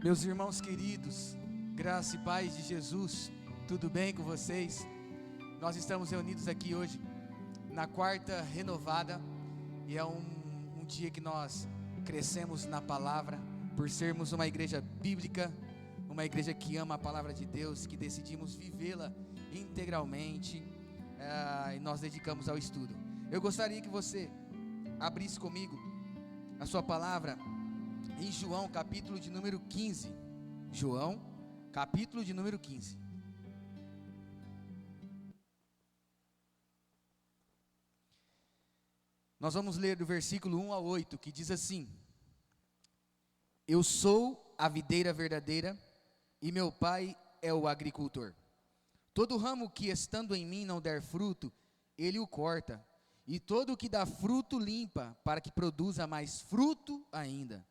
Meus irmãos queridos, graça e paz de Jesus, tudo bem com vocês? Nós estamos reunidos aqui hoje na quarta renovada e é um dia que nós crescemos na palavra por sermos uma igreja bíblica, uma igreja que ama a palavra de Deus, que decidimos vivê-la integralmente e nós dedicamos ao estudo. Eu gostaria que você abrisse comigo a sua palavra em João, capítulo de número 15. João, capítulo de número 15. Nós vamos ler do versículo 1 ao 8, que diz assim: Eu sou a videira verdadeira, e meu pai é o agricultor. Todo ramo que estando em mim não der fruto, ele o corta, e todo o que dá fruto limpa, para que produza mais fruto ainda.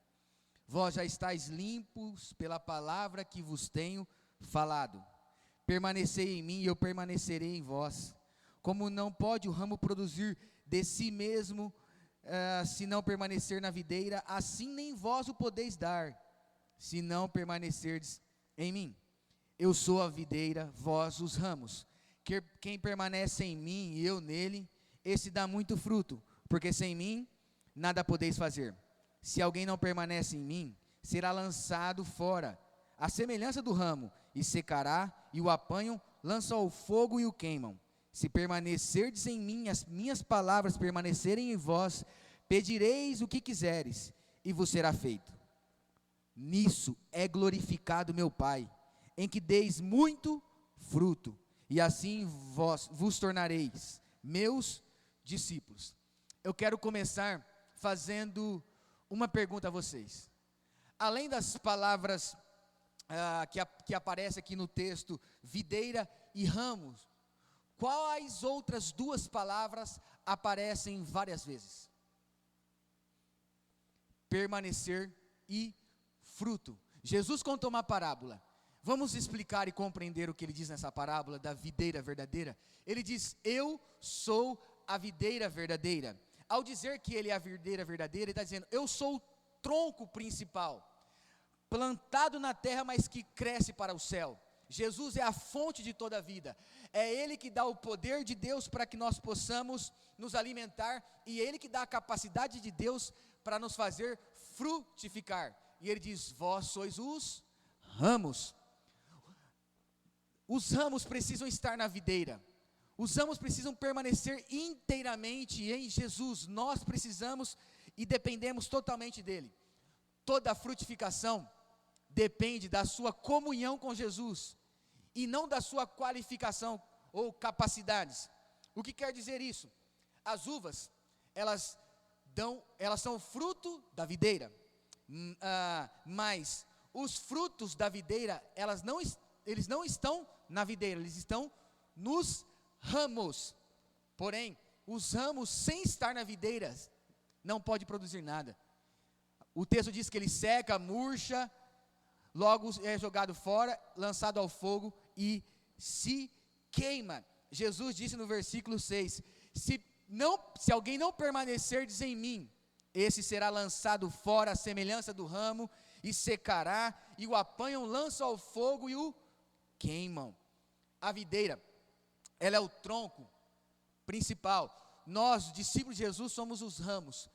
Vós já estáis limpos pela palavra que vos tenho falado. Permanecei em mim e eu permanecerei em vós. Como não pode o ramo produzir de si mesmo, se não permanecer na videira, assim nem vós o podeis dar, se não permanecerdes em mim. Eu sou a videira, vós os ramos. Quem permanece em mim e eu nele, esse dá muito fruto, porque sem mim nada podeis fazer. Se alguém não permanece em mim, será lançado fora, à semelhança do ramo, e secará, e o apanham, lançam ao fogo e o queimam. Se permanecerdes em mim, as minhas palavras permanecerem em vós, pedireis o que quiseres, e vos será feito. Nisso é glorificado meu Pai, em que deis muito fruto, e assim vos tornareis meus discípulos. Eu quero começar fazendo uma pergunta a vocês. Além das palavras que aparecem aqui no texto, videira e ramos, quais outras duas palavras aparecem várias vezes? Permanecer e fruto. Jesus contou uma parábola. Vamos explicar e compreender o que ele diz nessa parábola da videira verdadeira. Ele diz: eu sou a videira verdadeira. Ao dizer que ele é a videira verdadeira, ele está dizendo: eu sou o tronco principal, plantado na terra, mas que cresce para o céu. Jesus é a fonte de toda a vida, é Ele que dá o poder de Deus para que nós possamos nos alimentar, e é Ele que dá a capacidade de Deus para nos fazer frutificar. E Ele diz: vós sois os ramos. Os ramos precisam estar na videira. Os ramos precisam permanecer inteiramente em Jesus. Nós precisamos e dependemos totalmente dele. Toda a frutificação depende da sua comunhão com Jesus e não da sua qualificação ou capacidades. O que quer dizer isso? As uvas, elas são fruto da videira, mas os frutos da videira, eles não estão na videira, eles estão nos ramos. Porém, os ramos sem estar na videira não pode produzir nada. O texto diz que ele seca, murcha, logo é jogado fora, lançado ao fogo e se queima. Jesus disse no versículo 6: se alguém não permanecerdes em mim, esse será lançado fora à semelhança do ramo, e secará, e o apanham, lançam ao fogo e o queimam. A videira, ela é o tronco principal. Nós, discípulos de Jesus, somos os ramos.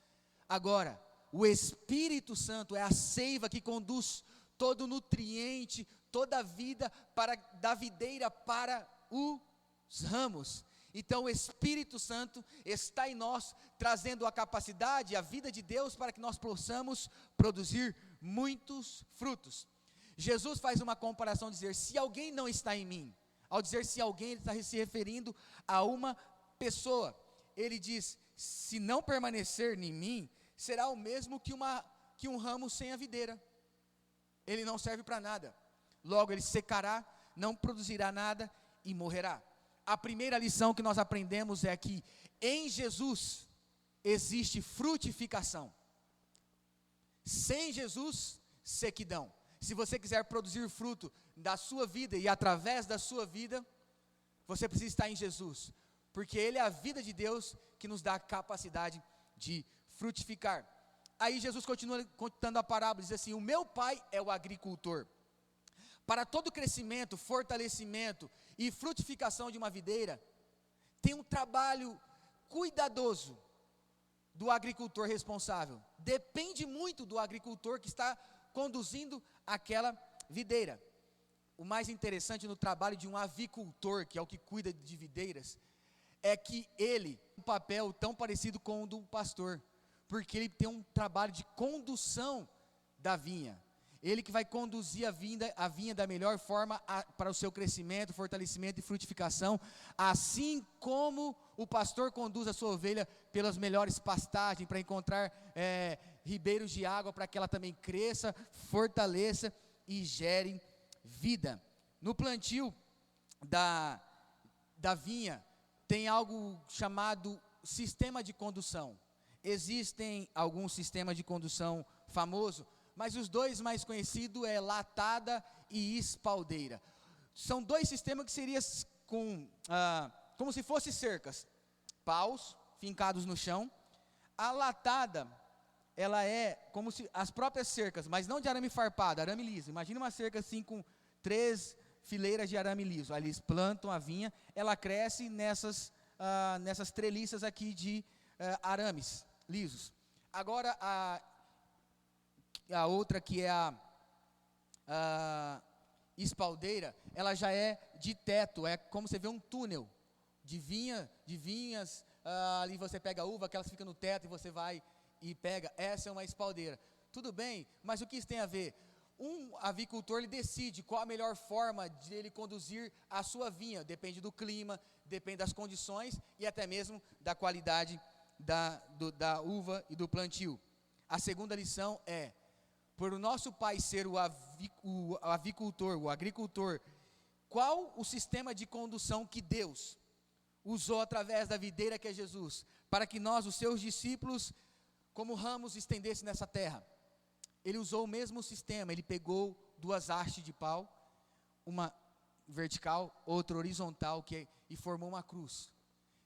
Agora, o Espírito Santo é a seiva que conduz todo o nutriente, toda a vida da videira para os ramos. Então o Espírito Santo está em nós, trazendo a capacidade, a vida de Deus, para que nós possamos produzir muitos frutos. Jesus faz uma comparação, dizer: se alguém não está em mim. Ao dizer se alguém, ele está se referindo a uma pessoa. Ele diz: se não permanecer em mim, será o mesmo que um ramo sem a videira. Ele não serve para nada. Logo ele secará, não produzirá nada e morrerá. A primeira lição que nós aprendemos é que em Jesus existe frutificação. Sem Jesus, sequidão. Se você quiser produzir fruto da sua vida e através da sua vida, você precisa estar em Jesus, porque Ele é a vida de Deus que nos dá a capacidade de frutificar. aí Jesus continua contando a parábola, diz assim: o meu pai é o agricultor. Para todo crescimento, fortalecimento e frutificação de uma videira, tem um trabalho cuidadoso do agricultor responsável. Depende muito do agricultor que está conduzindo aquela videira. O mais interessante no trabalho de um avicultor, que é o que cuida de videiras, é que ele tem um papel tão parecido com o do pastor, porque ele tem um trabalho de condução da vinha. Ele que vai conduzir a vinha da melhor forma para o seu crescimento, fortalecimento e frutificação, assim como o pastor conduz a sua ovelha pelas melhores pastagens, para encontrar ribeiros de água, para que ela também cresça, fortaleça e gere vida. No plantio da vinha, tem algo chamado sistema de condução. Existem alguns sistemas de condução famosos, mas os dois mais conhecidos é latada e espaldeira. São dois sistemas que seriam como se fossem cercas, paus fincados no chão. A latada, ela é como se as próprias cercas, mas não de arame farpado, arame liso. Imagina uma cerca assim com 3 fileiras de arame liso. Ali eles plantam a vinha, ela cresce nessas treliças aqui de arames lisos. Agora a outra, que é a espaldeira, ela já é de teto, é como você vê um túnel de vinhas, ali você pega a uva, que elas ficam no teto e você vai e pega. Essa é uma espaldeira. Tudo bem, mas o que isso tem a ver? Um avicultor, ele decide qual a melhor forma de ele conduzir a sua vinha, depende do clima, depende das condições e até mesmo da qualidade da uva e do plantio. A segunda lição é: por o nosso pai ser o avicultor, o agricultor, qual o sistema de condução que Deus usou através da videira que é Jesus, para que nós, os seus discípulos, como ramos, estendesse nessa terra? Ele usou o mesmo sistema. Ele pegou 2 hastes de pau, uma vertical, outra horizontal, e formou uma cruz.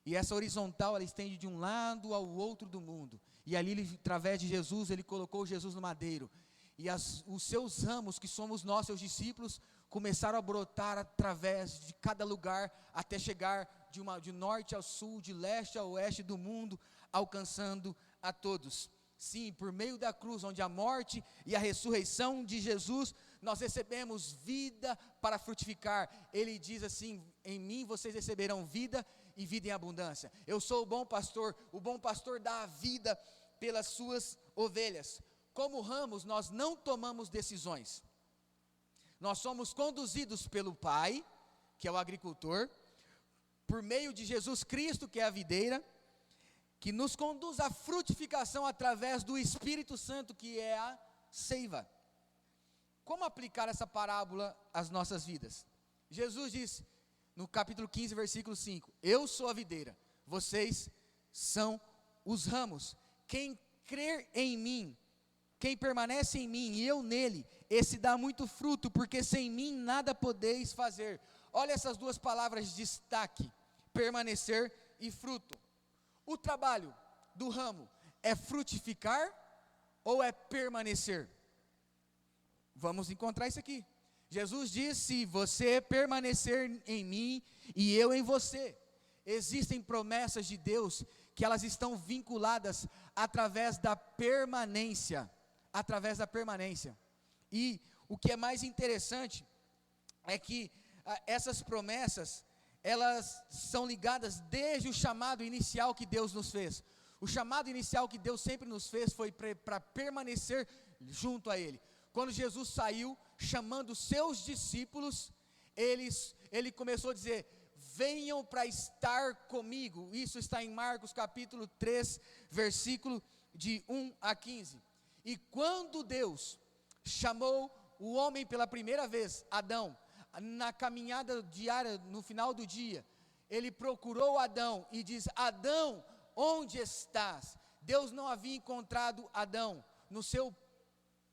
E essa horizontal, ela estende de um lado ao outro do mundo. E ali, através de Jesus, ele colocou Jesus no madeiro. E os seus ramos, que somos nós, seus discípulos, começaram a brotar através de cada lugar, até chegar de norte ao sul, de leste a oeste do mundo, alcançando a todos. Sim, por meio da cruz, onde a morte e a ressurreição de Jesus, nós recebemos vida para frutificar. Ele diz assim: em mim vocês receberão vida e vida em abundância. Eu sou o bom pastor dá a vida pelas suas ovelhas. Como ramos, nós não tomamos decisões. Nós somos conduzidos pelo Pai, que é o agricultor, por meio de Jesus Cristo, que é a videira, que nos conduz à frutificação através do Espírito Santo, que é a seiva. Como aplicar essa parábola às nossas vidas? Jesus disse, no capítulo 15, versículo 5, eu sou a videira, vocês são os ramos. Quem crer em mim, quem permanece em mim e eu nele, esse dá muito fruto, porque sem mim nada podeis fazer. Olha essas 2 palavras de destaque: permanecer e fruto. O trabalho do ramo é frutificar ou é permanecer? Vamos encontrar isso aqui. Jesus disse: você permanecer em mim e eu em você. Existem promessas de Deus que elas estão vinculadas através da permanência. E o que é mais interessante é que essas promessas, elas são ligadas desde o chamado inicial que Deus nos fez. O chamado inicial que Deus sempre nos fez foi para permanecer junto a Ele. Quando Jesus saiu chamando os seus discípulos, ele começou a dizer: venham para estar comigo. Isso está em Marcos capítulo 3, versículo de 1 a 15. E quando Deus chamou o homem pela primeira vez, Adão, na caminhada diária, no final do dia, ele procurou Adão e diz: Adão, onde estás? Deus não havia encontrado Adão no seu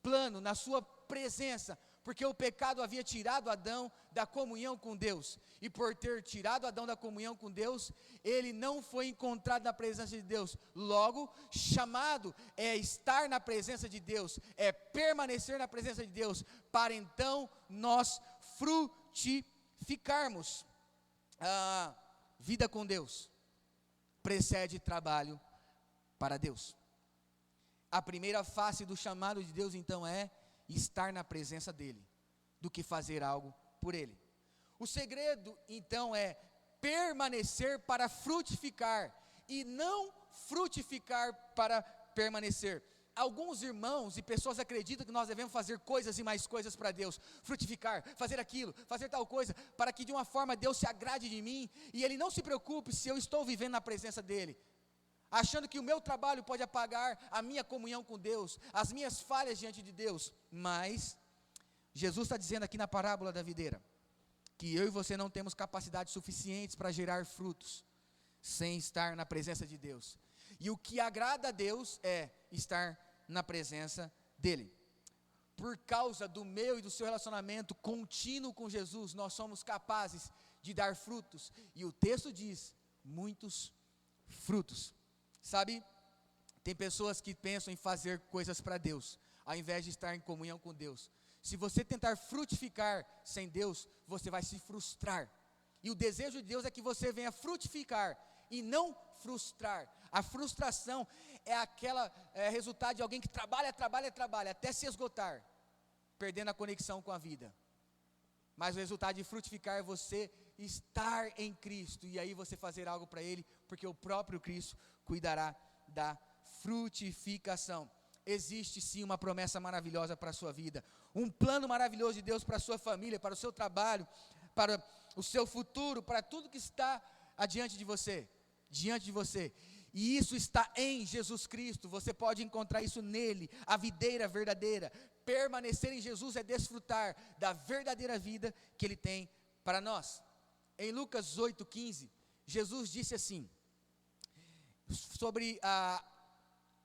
plano, na sua presença, porque o pecado havia tirado Adão da comunhão com Deus, e por ter tirado Adão da comunhão com Deus, ele não foi encontrado na presença de Deus. Logo, chamado é estar na presença de Deus, é permanecer na presença de Deus, para então nós frutificarmos. A vida com Deus precede trabalho para Deus. A primeira face do chamado de Deus, então, é estar na presença dEle, do que fazer algo por Ele. O segredo, então, é permanecer para frutificar, e não frutificar para permanecer. Alguns irmãos e pessoas acreditam que nós devemos fazer coisas e mais coisas para Deus, frutificar, fazer aquilo, fazer tal coisa, para que de uma forma Deus se agrade de mim, e Ele não se preocupe se eu estou vivendo na presença dEle, achando que o meu trabalho pode apagar a minha comunhão com Deus, as minhas falhas diante de Deus. Mas Jesus está dizendo aqui na parábola da videira, que eu e você não temos capacidades suficientes para gerar frutos, sem estar na presença de Deus, e o que agrada a Deus é estar na presença dEle. Por causa do meu e do seu relacionamento contínuo com Jesus, nós somos capazes de dar frutos, e o texto diz, muitos frutos. Sabe, tem pessoas que pensam em fazer coisas para Deus, ao invés de estar em comunhão com Deus. Se você tentar frutificar sem Deus, você vai se frustrar, e o desejo de Deus é que você venha frutificar, e não frustrar. A frustração é resultado de alguém que trabalha, até se esgotar, perdendo a conexão com a vida. Mas o resultado de frutificar é você estar em Cristo, e aí você fazer algo para Ele, porque o próprio Cristo cuidará da frutificação. Existe sim uma promessa maravilhosa para a sua vida, um plano maravilhoso de Deus para a sua família, para o seu trabalho, para o seu futuro, para tudo que está diante de você, e isso está em Jesus Cristo. Você pode encontrar isso nele, a videira verdadeira. Permanecer em Jesus é desfrutar da verdadeira vida que Ele tem para nós. Em Lucas 8,15, Jesus disse assim,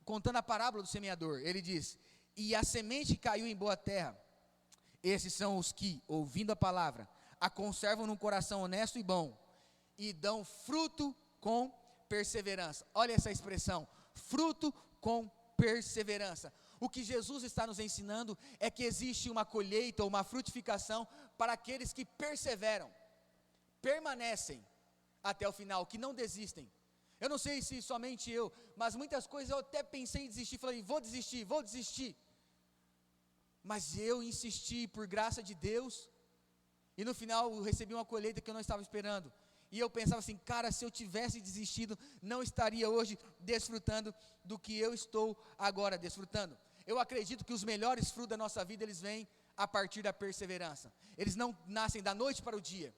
contando a parábola do semeador, Ele diz, e a semente caiu em boa terra, esses são os que, ouvindo a palavra, a conservam num coração honesto e bom, e dão fruto com perseverança. Olha essa expressão, fruto com perseverança. O que Jesus está nos ensinando é que existe uma colheita, uma frutificação para aqueles que perseveram, permanecem até o final, que não desistem. Eu não sei se somente eu, mas muitas coisas eu até pensei em desistir, falei, vou desistir, mas eu insisti por graça de Deus, e no final eu recebi uma colheita que eu não estava esperando, e eu pensava assim, cara, se eu tivesse desistido, não estaria hoje desfrutando do que eu estou agora desfrutando. Eu acredito que os melhores frutos da nossa vida, eles vêm a partir da perseverança. Eles não nascem da noite para o dia,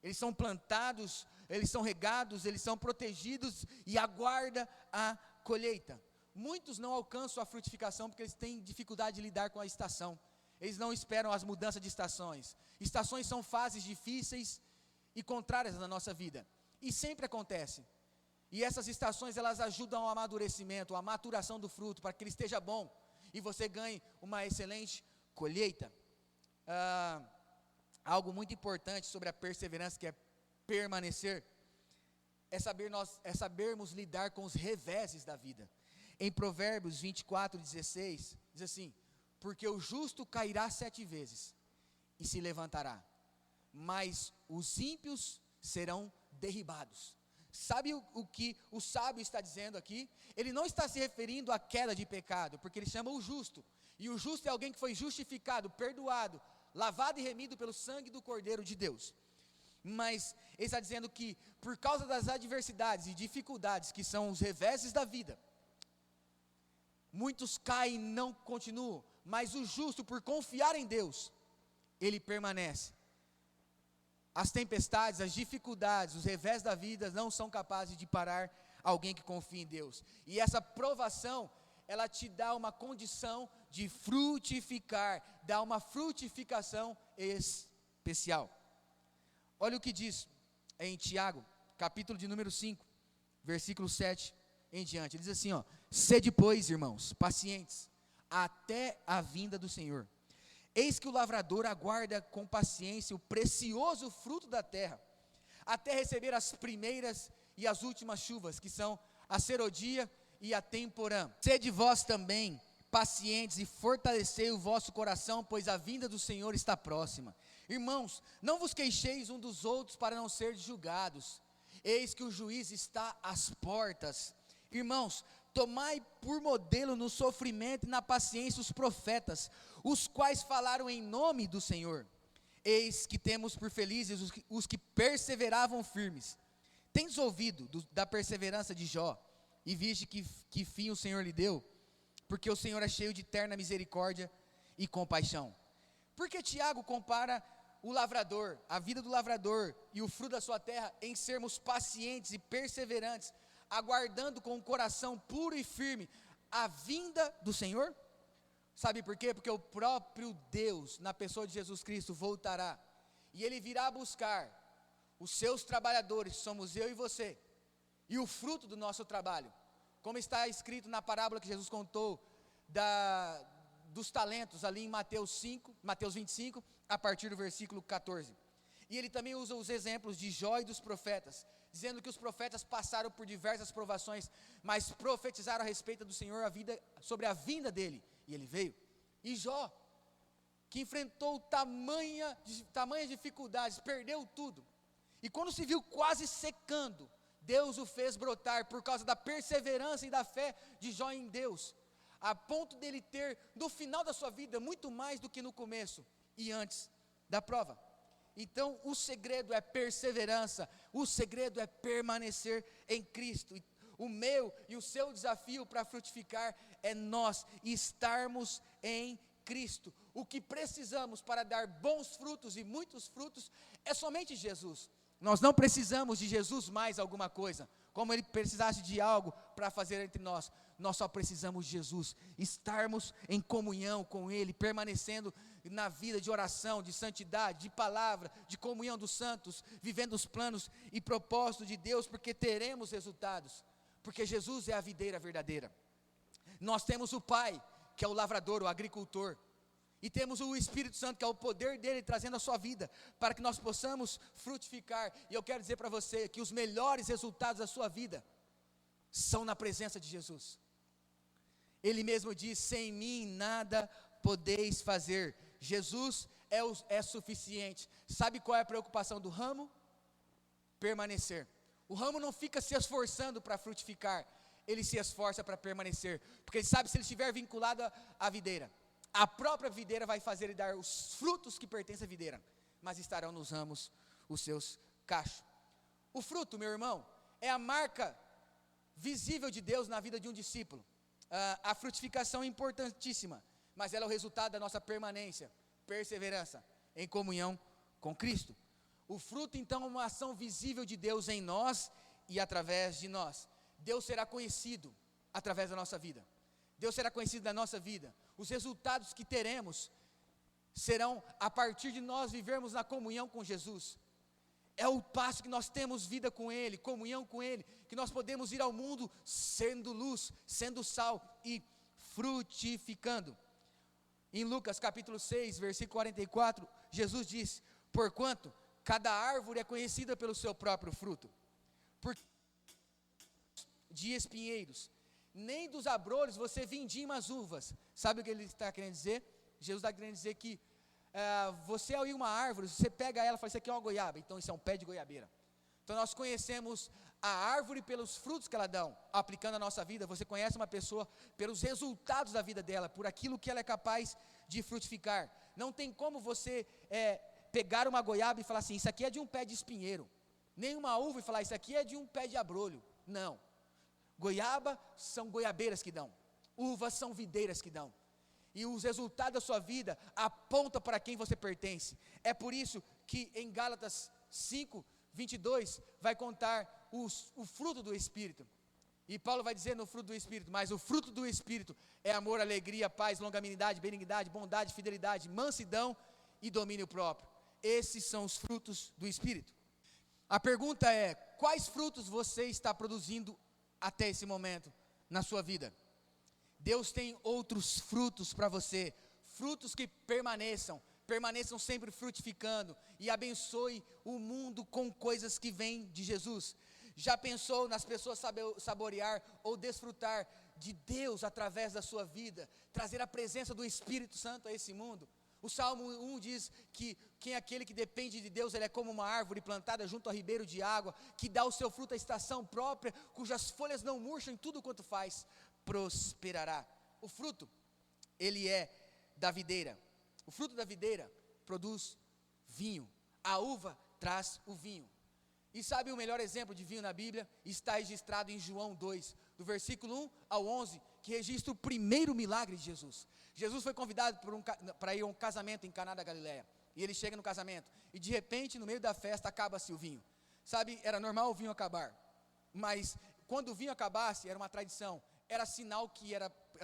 eles são plantados, eles são regados, eles são protegidos e aguarda a colheita. Muitos não alcançam a frutificação porque eles têm dificuldade de lidar com a estação, eles não esperam as mudanças de estações. Estações são fases difíceis e contrárias na nossa vida, e sempre acontece, e essas estações elas ajudam ao amadurecimento, à maturação do fruto, para que ele esteja bom, e você ganhe uma excelente colheita. Algo muito importante sobre a perseverança, que é permanecer, é sabermos lidar com os reveses da vida. Em Provérbios 24:16, diz assim, porque o justo cairá 7 vezes, e se levantará, mas os ímpios serão derribados. Sabe o que o sábio está dizendo aqui? Ele não está se referindo à queda de pecado, porque ele chama o justo, e o justo é alguém que foi justificado, perdoado, lavado e remido pelo sangue do Cordeiro de Deus. Mas ele está dizendo que por causa das adversidades e dificuldades, que são os reveses da vida, muitos caem e não continuam, mas o justo, por confiar em Deus, ele permanece. As tempestades, as dificuldades, os revés da vida não são capazes de parar alguém que confia em Deus. E essa provação, ela te dá uma condição de frutificar, dá uma frutificação especial. Olha o que diz em Tiago, capítulo de número 5, versículo 7 em diante. Ele diz assim, sede pois, irmãos, pacientes, até a vinda do Senhor. Eis que o lavrador aguarda com paciência o precioso fruto da terra, até receber as primeiras e as últimas chuvas, que são a serodia e a temporã. Sede vós também pacientes e fortalecei o vosso coração, pois a vinda do Senhor está próxima. Irmãos, não vos queixeis um dos outros para não serdes julgados. Eis que o juiz está às portas. Irmãos, tomai por modelo no sofrimento e na paciência os profetas, os quais falaram em nome do Senhor. Eis que temos por felizes os que perseveravam firmes. Tendes ouvido da perseverança de Jó, e viste que fim o Senhor lhe deu, porque o Senhor é cheio de terna misericórdia e compaixão. Porque Tiago compara o lavrador, a vida do lavrador e o fruto da sua terra em sermos pacientes e perseverantes, aguardando com o coração puro e firme a vinda do Senhor? Sabe por quê? Porque o próprio Deus, na pessoa de Jesus Cristo, voltará, e Ele virá buscar os seus trabalhadores, somos eu e você, e o fruto do nosso trabalho, como está escrito na parábola que Jesus contou, dos talentos, ali em Mateus 25, a partir do versículo 14, e ele também usa os exemplos de Jó e dos profetas, dizendo que os profetas passaram por diversas provações, mas profetizaram a respeito do Senhor, sobre a vinda dele, e ele veio. E Jó, que enfrentou tamanhas dificuldades, perdeu tudo, e quando se viu quase secando, Deus o fez brotar, por causa da perseverança e da fé de Jó em Deus, a ponto dele ter, no final da sua vida, muito mais do que no começo, e antes da prova. Então o segredo é perseverança, o segredo é permanecer em Cristo. O meu e o seu desafio para frutificar é nós estarmos em Cristo. O que precisamos para dar bons frutos e muitos frutos é somente Jesus. Nós não precisamos de Jesus mais alguma coisa, como Ele precisasse de algo para fazer entre nós. Nós só precisamos de Jesus, estarmos em comunhão com Ele, permanecendo na vida de oração, de santidade, de palavra, de comunhão dos santos, vivendo os planos e propósitos de Deus, porque teremos resultados, porque Jesus é a videira verdadeira. Nós temos o Pai, que é o lavrador, o agricultor, e temos o Espírito Santo, que é o poder dele trazendo a sua vida, para que nós possamos frutificar. E eu quero dizer para você que os melhores resultados da sua vida são na presença de Jesus. Ele mesmo diz: sem mim nada podeis fazer. Jesus é suficiente. Sabe qual é a preocupação do ramo? Permanecer. O ramo não fica se esforçando para frutificar, ele se esforça para permanecer, porque ele sabe, se ele estiver vinculado à videira, a própria videira vai fazer ele dar os frutos que pertencem à videira, mas estarão nos ramos os seus cachos. O fruto, meu irmão, é a marca visível de Deus na vida de um discípulo. A frutificação é importantíssima, mas ela é o resultado da nossa permanência, perseverança em comunhão com Cristo. O fruto então é uma ação visível de Deus em nós e através de nós. Deus será conhecido através da nossa vida. Deus será conhecido da nossa vida. Os resultados que teremos serão a partir de nós vivermos na comunhão com Jesus. É o passo que nós temos vida com Ele, comunhão com Ele, que nós podemos ir ao mundo sendo luz, sendo sal e frutificando. Em Lucas capítulo 6, versículo 44, Jesus diz: porquanto cada árvore é conhecida pelo seu próprio fruto. De espinheiros, nem dos abrolhos você vindima as uvas. Sabe o que ele está querendo dizer? Jesus está querendo dizer que você ao ir uma árvore, você pega ela e fala: isso aqui é uma goiaba, então isso é um pé de goiabeira. Então nós conhecemos a árvore pelos frutos que ela dá. Aplicando a nossa vida, você conhece uma pessoa pelos resultados da vida dela, por aquilo que ela é capaz de frutificar. Não tem como você pegar uma goiaba e falar assim: isso aqui é de um pé de espinheiro. Nem uma uva e falar: isso aqui é de um pé de abrolho. Não. Goiaba são goiabeiras que dão, uvas são videiras que dão, e os resultados da sua vida apontam para quem você pertence. É por isso que em Gálatas 5, 22, vai contar o fruto do Espírito, e Paulo vai dizer no fruto do Espírito: mas o fruto do Espírito é amor, alegria, paz, longanimidade, benignidade, bondade, fidelidade, mansidão e domínio próprio. Esses são os frutos do Espírito. A pergunta é: quais frutos você está produzindo até esse momento na sua vida? Deus tem outros frutos para você, frutos que permaneçam sempre frutificando, e abençoe o mundo com coisas que vêm de Jesus. Já pensou nas pessoas saborear ou desfrutar de Deus através da sua vida, trazer a presença do Espírito Santo a esse mundo? O Salmo 1 diz que quem é aquele que depende de Deus, ele é como uma árvore plantada junto ao ribeiro de água, que dá o seu fruto à estação própria, cujas folhas não murcham, em tudo quanto faz prosperará. O fruto, ele é da videira. O fruto da videira produz vinho. A uva traz o vinho. E sabe o melhor exemplo de vinho na Bíblia? Está registrado em João 2, do versículo 1 ao 11, que registra o primeiro milagre de Jesus. Jesus foi convidado para ir a um casamento em Caná da Galileia. E ele chega no casamento, e de repente, no meio da festa, acaba-se o vinho. Sabe, era normal o vinho acabar, mas quando o vinho acabasse, era uma tradição, era sinal que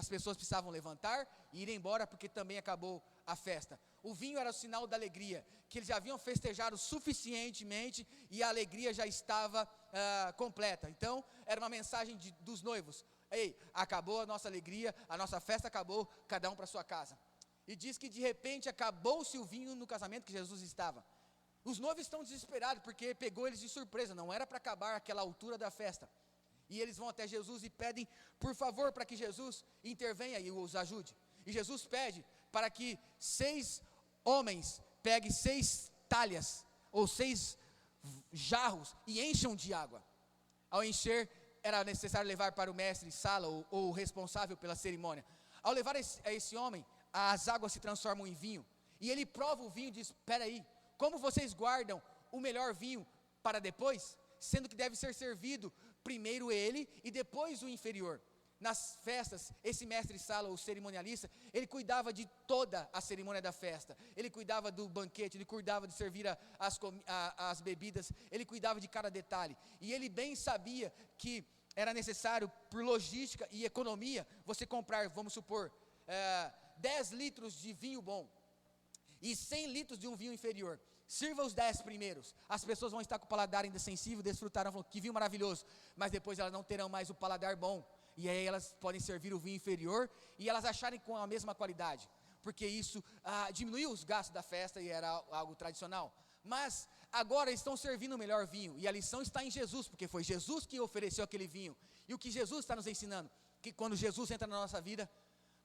as pessoas precisavam levantar e ir embora, porque também acabou a festa. O vinho era o sinal da alegria, que eles já haviam festejado suficientemente e a alegria já estava completa. Então, era uma mensagem dos noivos: ei, acabou a nossa alegria, a nossa festa acabou, cada um para sua casa. E diz que de repente acabou-se o vinho no casamento que Jesus estava. Os noivos estão desesperados, porque pegou eles de surpresa, não era para acabar aquela altura da festa. E eles vão até Jesus e pedem, por favor, para que Jesus intervenha e os ajude. E Jesus pede para que 6 homens peguem 6 talhas, ou 6 jarros, e encham de água. Ao encher, era necessário levar para o mestre sala, ou o responsável pela cerimônia. Ao levar a esse homem, as águas se transformam em vinho, e ele prova o vinho e diz: espera aí, como vocês guardam o melhor vinho para depois, sendo que deve ser servido primeiro ele e depois o inferior? Nas festas, esse mestre sala, ou cerimonialista, ele cuidava de toda a cerimônia da festa, ele cuidava do banquete, ele cuidava de servir as bebidas, ele cuidava de cada detalhe, e ele bem sabia que era necessário, por logística e economia, você comprar, vamos supor, 10 litros de vinho bom, e 100 litros de um vinho inferior. Sirva os 10 primeiros, as pessoas vão estar com o paladar ainda sensível, desfrutarão, falando: que vinho maravilhoso, mas depois elas não terão mais o paladar bom, e aí elas podem servir o vinho inferior, e elas acharem com a mesma qualidade, porque isso diminuiu os gastos da festa, e era algo tradicional. Mas agora estão servindo o melhor vinho, e a lição está em Jesus, porque foi Jesus que ofereceu aquele vinho. E o que Jesus está nos ensinando? Que quando Jesus entra na nossa vida,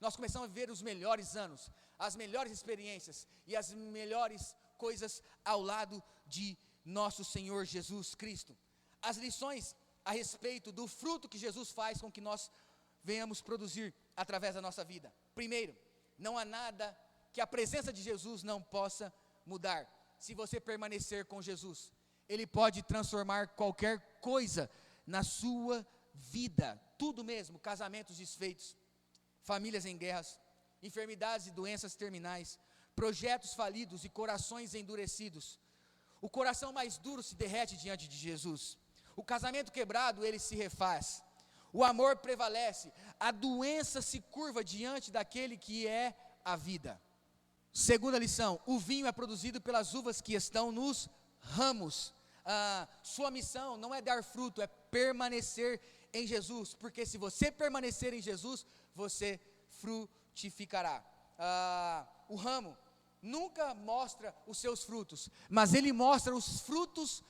nós começamos a viver os melhores anos, as melhores experiências e as melhores coisas ao lado de nosso Senhor Jesus Cristo. As lições a respeito do fruto que Jesus faz com que nós venhamos produzir através da nossa vida. Primeiro, não há nada que a presença de Jesus não possa mudar. Se você permanecer com Jesus, Ele pode transformar qualquer coisa na sua vida, tudo mesmo: casamentos desfeitos, famílias em guerras, enfermidades e doenças terminais, projetos falidos e corações endurecidos. O coração mais duro se derrete diante de Jesus. O casamento quebrado, ele se refaz. O amor prevalece. A doença se curva diante daquele que é a vida. Segunda lição: o vinho é produzido pelas uvas que estão nos ramos. Sua missão não é dar fruto, é permanecer em Jesus, porque se você permanecer em Jesus, você frutificará. O ramo nunca mostra os seus frutos, mas ele mostra os frutos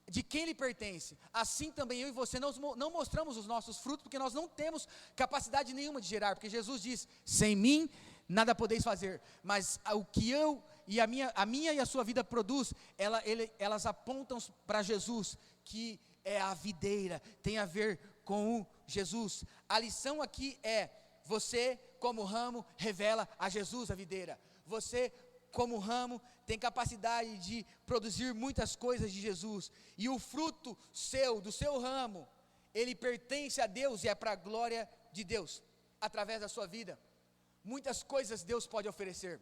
de quem lhe pertence. Assim também eu e você não mostramos os nossos frutos, porque nós não temos capacidade nenhuma de gerar, porque Jesus diz: sem mim nada podeis fazer. Mas o que eu e a minha e a sua vida produz, elas apontam para Jesus, que é a videira, tem a ver com o Jesus. A lição aqui é: você como ramo revela a Jesus, a videira. Você como ramo tem capacidade de produzir muitas coisas de Jesus, e o fruto do seu ramo, ele pertence a Deus e é para a glória de Deus. Através da sua vida, muitas coisas Deus pode oferecer.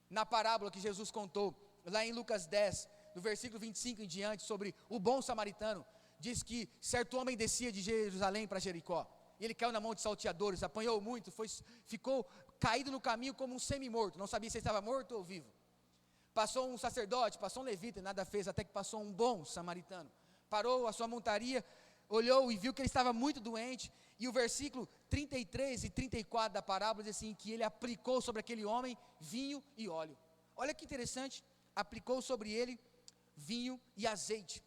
Na parábola que Jesus contou, lá em Lucas 10, do versículo 25 em diante, sobre o bom samaritano, diz que certo homem descia de Jerusalém para Jericó, e ele caiu na mão de salteadores, apanhou muito, ficou caído no caminho como um semi-morto, não sabia se estava morto ou vivo. Passou um sacerdote, passou um levita, e nada fez, até que passou um bom samaritano. Parou a sua montaria, olhou e viu que ele estava muito doente, e o versículo 33 e 34 da parábola diz assim, que ele aplicou sobre aquele homem vinho e óleo. Olha que interessante, aplicou sobre ele vinho e azeite,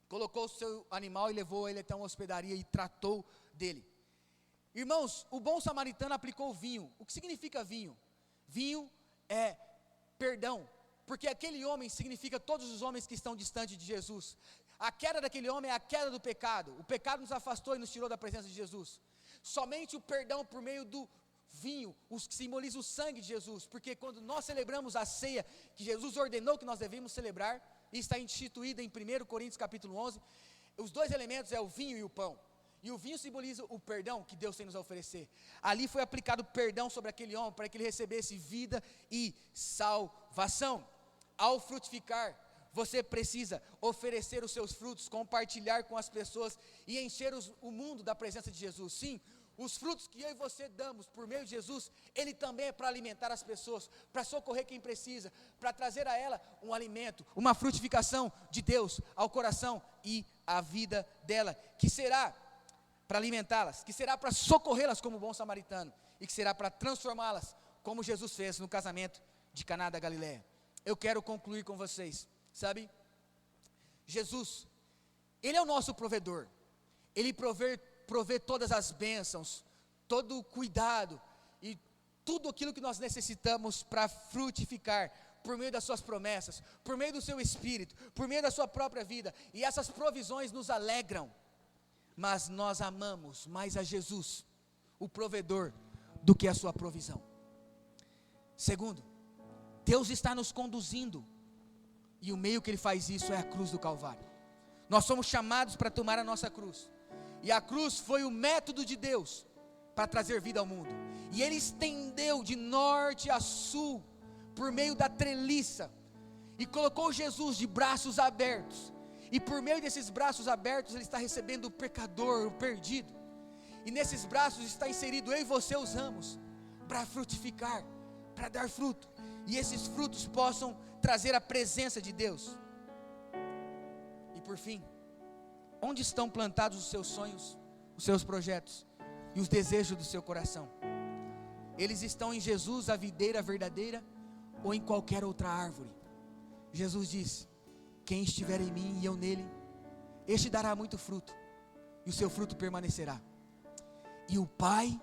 colocou o seu animal e levou ele até uma hospedaria e tratou dele. Irmãos, o bom samaritano aplicou vinho. O que significa vinho? Vinho é perdão, porque aquele homem significa todos os homens que estão distantes de Jesus. A queda daquele homem é a queda do pecado. O pecado nos afastou e nos tirou da presença de Jesus. Somente o perdão por meio do vinho, os que simboliza o sangue de Jesus, porque quando nós celebramos a ceia, que Jesus ordenou que nós devemos celebrar, e está instituída em 1 Coríntios capítulo 11, os dois elementos é o vinho e o pão, e o vinho simboliza o perdão que Deus tem nos a oferecer. Ali foi aplicado perdão sobre aquele homem, para que ele recebesse vida e salvação. Ao frutificar, você precisa oferecer os seus frutos, compartilhar com as pessoas, e encher o mundo da presença de Jesus. Sim, os frutos que eu e você damos por meio de Jesus, ele também é para alimentar as pessoas, para socorrer quem precisa, para trazer a ela um alimento, uma frutificação de Deus ao coração e à vida dela, que será para alimentá-las, que será para socorrê-las como bom samaritano, e que será para transformá-las como Jesus fez no casamento de Caná da Galileia. Eu quero concluir com vocês, sabe, Jesus, ele é o nosso provedor, ele provê todas as bênçãos, todo o cuidado e tudo aquilo que nós necessitamos para frutificar por meio das suas promessas, por meio do seu Espírito, por meio da sua própria vida, e essas provisões nos alegram, mas nós amamos mais a Jesus, o provedor, do que a sua provisão. Segundo, Deus está nos conduzindo, e o meio que Ele faz isso é a cruz do Calvário. Nós somos chamados para tomar a nossa cruz, e a cruz foi o método de Deus para trazer vida ao mundo, e Ele estendeu de norte a sul, por meio da treliça, e colocou Jesus de braços abertos, e por meio desses braços abertos, Ele está recebendo o pecador, o perdido, e nesses braços está inserido eu e você, os ramos, para frutificar, para dar fruto, e esses frutos possam trazer a presença de Deus. E por fim, onde estão plantados os seus sonhos, os seus projetos e os desejos do seu coração? Eles estão em Jesus, a videira verdadeira, ou em qualquer outra árvore? Jesus disse: quem estiver em mim e eu nele, este dará muito fruto, e o seu fruto permanecerá, e o Pai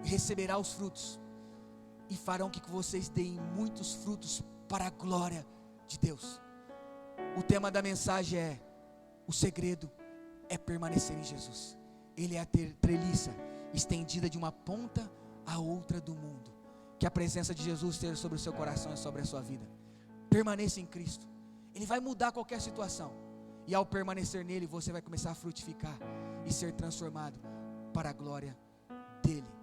receberá os frutos, e farão que vocês deem muitos frutos para a glória de Deus. O tema da mensagem é: o segredo é permanecer em Jesus. Ele é a treliça estendida de uma ponta à outra do mundo. Que a presença de Jesus esteja sobre o seu coração e sobre a sua vida. Permaneça em Cristo, Ele vai mudar qualquer situação, e ao permanecer nele, você vai começar a frutificar e ser transformado para a glória dEle.